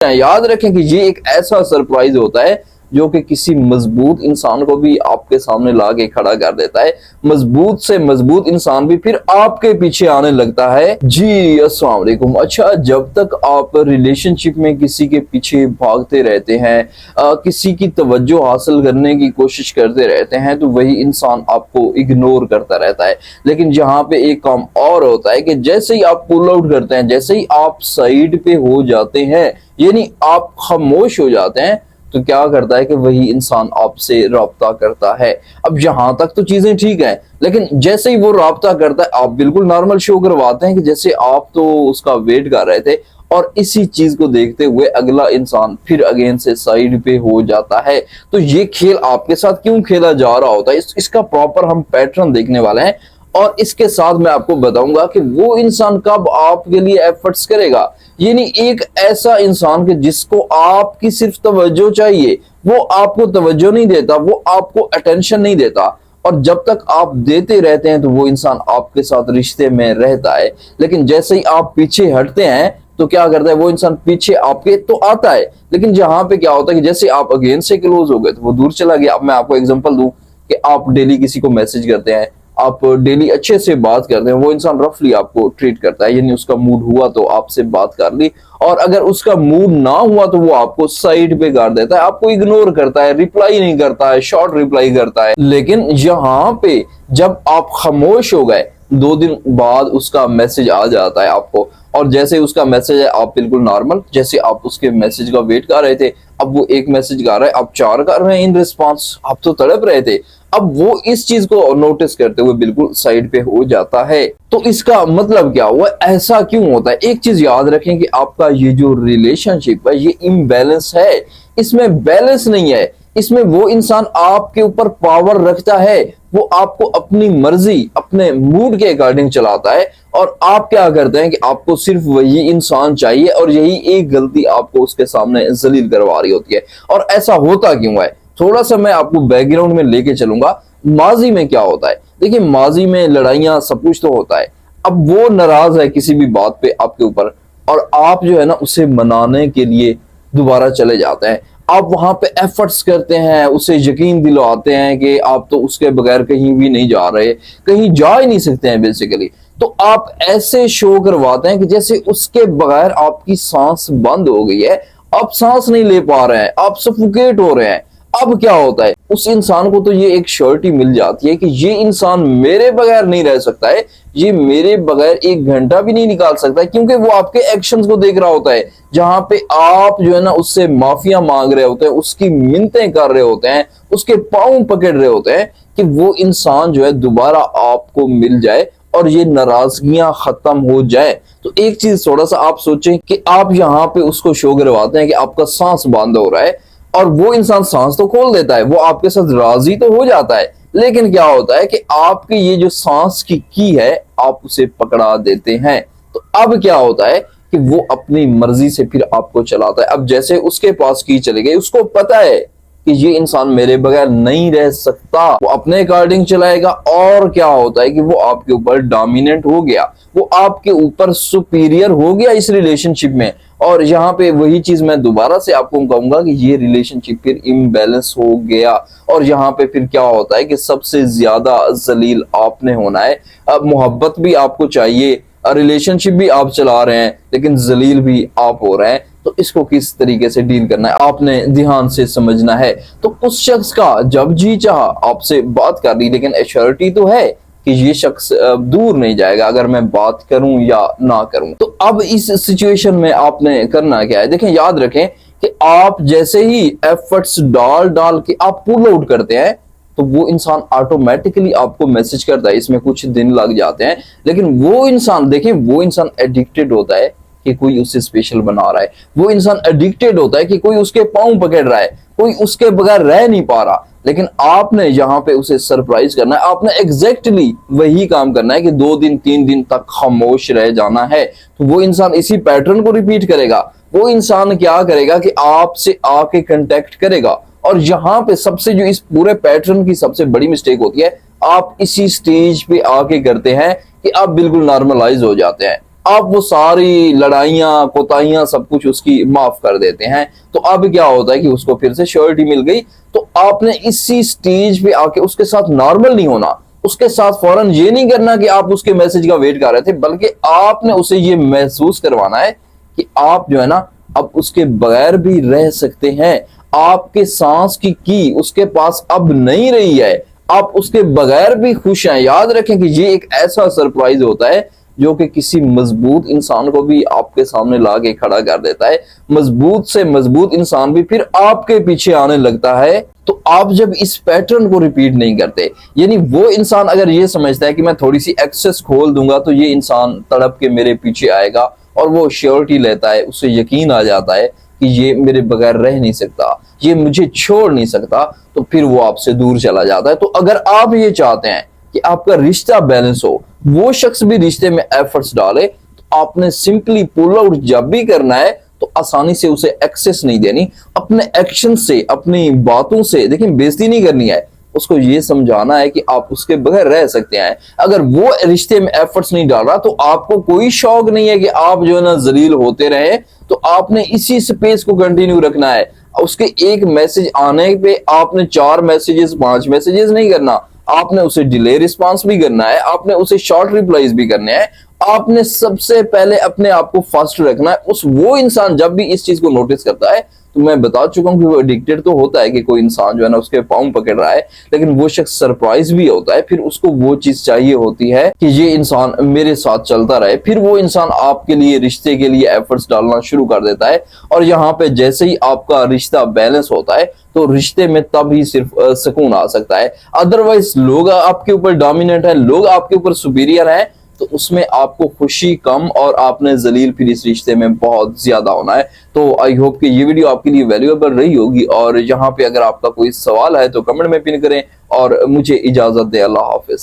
याद रखें कि ये एक ऐसा सरप्राइज होता है जो कि किसी मजबूत इंसान को भी आपके सामने ला के खड़ा कर देता है। मजबूत से मजबूत इंसान भी फिर आपके पीछे आने लगता है। जी अस्सलाम वालेकुम। अच्छा, जब तक आप रिलेशनशिप में किसी के पीछे भागते रहते हैं, किसी की तवज्जो हासिल करने की कोशिश करते रहते हैं, तो वही इंसान आपको इग्नोर करता रहता है। लेकिन जहां पे एक काम और होता है कि जैसे ही आप पुल आउट करते हैं, जैसे ही आप साइड पे हो जाते हैं, यानी आप खामोश हो जाते हैं, तो क्या करता है कि वही इंसान आपसे राब्ता करता है। अब यहां तक तो चीजें ठीक है, लेकिन जैसे ही वो राब्ता करता है, आप बिल्कुल नॉर्मल शो करवाते हैं कि जैसे आप तो उसका वेट कर रहे थे, और इसी चीज को देखते हुए अगला इंसान फिर अगेन से साइड पे हो जाता है। तो ये खेल आपके साथ क्यों खेला जा रहा होता है, इसका प्रॉपर हम पैटर्न देखने वाले हैं, और इसके साथ मैं आपको बताऊंगा कि वो इंसान कब आपके लिए एफर्ट्स करेगा। यानी एक ऐसा इंसान कि जिसको आपकी सिर्फ तवज्जो चाहिए, वो आपको तवज्जो नहीं देता, वो आपको अटेंशन नहीं देता, और जब तक आप देते रहते हैं तो वो इंसान आपके साथ रिश्ते में रहता है। लेकिन जैसे ही आप पीछे हटते हैं तो क्या करता है, वो इंसान पीछे आपके तो आता है, लेकिन जहां पे क्या होता है कि जैसे आप अगेन से क्लोज हो गए तो वो दूर चला गया। अब मैं आपको एग्जांपल दूं कि आप डेली किसी को मैसेज करते हैं, आप डेली अच्छे से बात करते हैं, वो इंसान रफली आपको ट्रीट करता है, यानी उसका मूड हुआ तो आपसे बात कर ली, और अगर उसका मूड ना हुआ तो वो आपको साइड पे कर देता है, आपको इग्नोर करता है, रिप्लाई नहीं करता है, शॉर्ट रिप्लाई करता है। लेकिन यहाँ पे जब आप खामोश हो गए, 2 दिन बाद उसका मैसेज आ जाता है आपको, और जैसे उसका मैसेज है आप बिल्कुल नॉर्मल, जैसे आप उसके मैसेज का वेट कर रहे थे, अब वो एक मैसेज कर रहा है, आप 4 कर रहे हैं इन रिस्पॉन्स, आप तो तड़प रहे थे। अब वो इस चीज को नोटिस करते हुए बिल्कुल साइड पे हो जाता है। तो इसका मतलब क्या हुआ, ऐसा क्यों होता है? एक चीज याद रखें कि आपका ये जो रिलेशनशिप है ये इम्बैलेंस है, इसमें बैलेंस नहीं है। इसमें वो इंसान आपके ऊपर पावर रखता है, वो आपको अपनी मर्जी अपने मूड के अकॉर्डिंग चलाता है, और आप क्या करते हैं कि आपको सिर्फ वही इंसान चाहिए, और यही एक गलती आपको उसके सामने जलील करवा रही होती है। और ऐसा होता क्यों है, थोड़ा सा मैं आपको बैकग्राउंड में लेके चलूंगा। माजी में क्या होता है, देखिए माजी में लड़ाइयां सब कुछ तो होता है। अब वो नाराज है किसी भी बात पे आपके ऊपर, और आप जो है ना उसे मनाने के लिए दोबारा चले जाते हैं, आप वहां पे एफर्ट्स करते हैं, उसे यकीन दिलवाते हैं कि आप तो उसके बगैर कहीं भी नहीं जा रहे, कहीं जा ही नहीं सकते हैं बेसिकली। तो आप ऐसे शो करवाते हैं कि जैसे उसके बगैर आपकी सांस बंद हो गई है, आप सांस नहीं ले पा रहे हैं, आप सफोकेट हो रहे हैं। अब क्या होता है, उस इंसान को तो ये एक श्योरिटी मिल जाती है कि ये इंसान मेरे बगैर नहीं रह सकता है, ये मेरे बगैर 1 घंटा भी नहीं निकाल सकता है, क्योंकि वो आपके एक्शंस को देख रहा होता है, जहां पे आप जो है ना उससे माफिया मांग रहे होते हैं, उसकी मिन्नतें कर रहे होते हैं, उसके पांव पकड़ रहे होते हैं कि वो इंसान जो है दोबारा आपको मिल जाए और ये नाराजगियां खत्म हो जाए। तो एक चीज थोड़ा सा आप सोचें कि आप यहाँ पे उसको शो करवाते हैं कि आपका सांस बंद हो रहा है, और वो इंसान सांस तो खोल देता है, वो आपके साथ राजी तो हो जाता है, लेकिन क्या होता है कि आपकी ये जो सांस की है आप उसे पकड़ा देते हैं। तो अब क्या होता है कि वो अपनी मर्जी से फिर आपको चलाता है। अब जैसे उसके पास की चली गई, उसको पता है कि ये इंसान मेरे बगैर नहीं रह सकता, वो अपने अकॉर्डिंग चलाएगा, और क्या होता है कि वो आपके ऊपर डोमिनेंट हो गया, वो आपके ऊपर सुपीरियर हो गया इस रिलेशनशिप में। और यहाँ पे वही चीज मैं दोबारा से आपको कहूंगा कि ये रिलेशनशिप फिर इम्बैलेंस हो गया, और यहाँ पे फिर क्या होता है कि सबसे ज्यादा जलील आपने होना है। अब मोहब्बत भी आपको चाहिए, रिलेशनशिप भी आप चला रहे हैं, लेकिन जलील भी आप हो रहे हैं। तो इसको किस तरीके से डील करना है आपने ध्यान से समझना है। तो उस शख्स का जब जी चाहा आपसे बात कर ली, लेकिन एश्योरिटी तो है कि ये शख्स दूर नहीं जाएगा अगर मैं बात करूं या ना करूं। तो अब इस सिचुएशन में आपने करना क्या है, देखें याद रखें कि आप जैसे ही एफर्ट्स डाल डाल के आप पुल आउट करते हैं, तो वो इंसान ऑटोमेटिकली आपको मैसेज करता है। इसमें कुछ दिन लग जाते हैं, लेकिन वो इंसान देखें, वो इंसान एडिक्टेड होता है कि कोई उसे स्पेशल बना रहा है, वो इंसान एडिक्टेड होता है कि कोई उसके पांव पकड़ रहा है, कोई उसके बगैर रह नहीं पा रहा। लेकिन आपने यहाँ पे उसे सरप्राइज करना है, आपने एग्जैक्टली वही काम करना है कि 2 दिन 3 दिन तक खामोश रह जाना है। तो वो इंसान इसी पैटर्न को रिपीट करेगा। वो इंसान क्या करेगा कि आपसे आके कांटेक्ट करेगा, और यहाँ पे सबसे जो इस पूरे पैटर्न की सबसे बड़ी मिस्टेक होती है, आप इसी स्टेज पे आके करते हैं कि आप बिल्कुल नॉर्मलाइज हो जाते हैं। आप वो सारी लड़ाइयां कोताहियां सब कुछ उसकी माफ कर देते हैं। तो अब क्या होता है कि उसको फिर से श्योरिटी मिल गई। तो आपने इसी स्टेज पे आके उसके साथ नॉर्मल नहीं होना, उसके साथ फौरन ये नहीं करना कि आप उसके मैसेज का वेट कर रहे थे, बल्कि आपने उसे ये महसूस करवाना है कि आप जो है ना अब उसके बगैर भी रह सकते हैं। आपके सांस की उसके पास अब नहीं रही है, आप उसके बगैर भी खुश हैं। याद रखें कि ये एक ऐसा सरप्राइज होता है जो कि किसी मजबूत इंसान को भी आपके सामने ला के खड़ा कर देता है। मजबूत से मजबूत इंसान भी फिर आपके पीछे आने लगता है। तो आप जब इस पैटर्न को रिपीट नहीं करते, यानी वो इंसान अगर ये समझता है कि मैं थोड़ी सी एक्सेस खोल दूंगा तो ये इंसान तड़प के मेरे पीछे आएगा, और वो श्योरिटी लेता है, उससे यकीन आ जाता है कि ये मेरे बगैर रह नहीं सकता, ये मुझे छोड़ नहीं सकता, तो फिर वो आपसे दूर चला जाता है। तो अगर आप ये चाहते हैं कि आपका रिश्ता बैलेंस हो, वो शख्स भी रिश्ते में एफर्ट्स डाले, तो आपने सिंपली पुल आउट जब भी करना है तो आसानी से उसे एक्सेस नहीं देनी। अपने एक्शन से, अपनी बातों से, देखिए बेइज्जती नहीं करनी है, उसको ये समझाना है कि आप उसके बगैर रह सकते हैं। अगर वो रिश्ते में एफर्ट्स नहीं डाल रहा तो आपको कोई शौक नहीं है कि आप जो है ना जलील होते रहे। तो आपने इसी स्पेस को कंटिन्यू रखना है। उसके एक मैसेज आने पे आपने 4 मैसेजेस 5 मैसेजेस नहीं करना, आपने उसे डिले रिस्पांस भी करना है, आपने उसे शॉर्ट रिप्लाईज भी करने हैं। आपने सबसे पहले अपने आप को फास्ट रखना है। उस वो इंसान जब भी इस चीज को नोटिस करता है, तो मैं बता चुका हूं कि वो एडिक्टेड तो होता है कि कोई इंसान जो है ना उसके पाँव पकड़ रहा है, लेकिन वो शख्स सरप्राइज भी होता है। फिर उसको वो चीज चाहिए होती है कि ये इंसान मेरे साथ चलता रहे। फिर वो इंसान आपके लिए, रिश्ते के लिए एफर्ट्स डालना शुरू कर देता है। और यहाँ पे जैसे ही आपका रिश्ता बैलेंस होता है तो रिश्ते में तब ही सिर्फ सुकून आ सकता है। अदरवाइज लोग आपके ऊपर डोमिनेट है, लोग आपके ऊपर सुपीरियर है, तो उसमें आपको खुशी कम और आपने जलील फिर इस रिश्ते में बहुत ज्यादा होना है। तो आई होप कि ये वीडियो आपके लिए वैल्यूएबल रही होगी, और यहाँ पे अगर आपका कोई सवाल है तो कमेंट में पिन करें और मुझे इजाजत दे। अल्लाह हाफिज।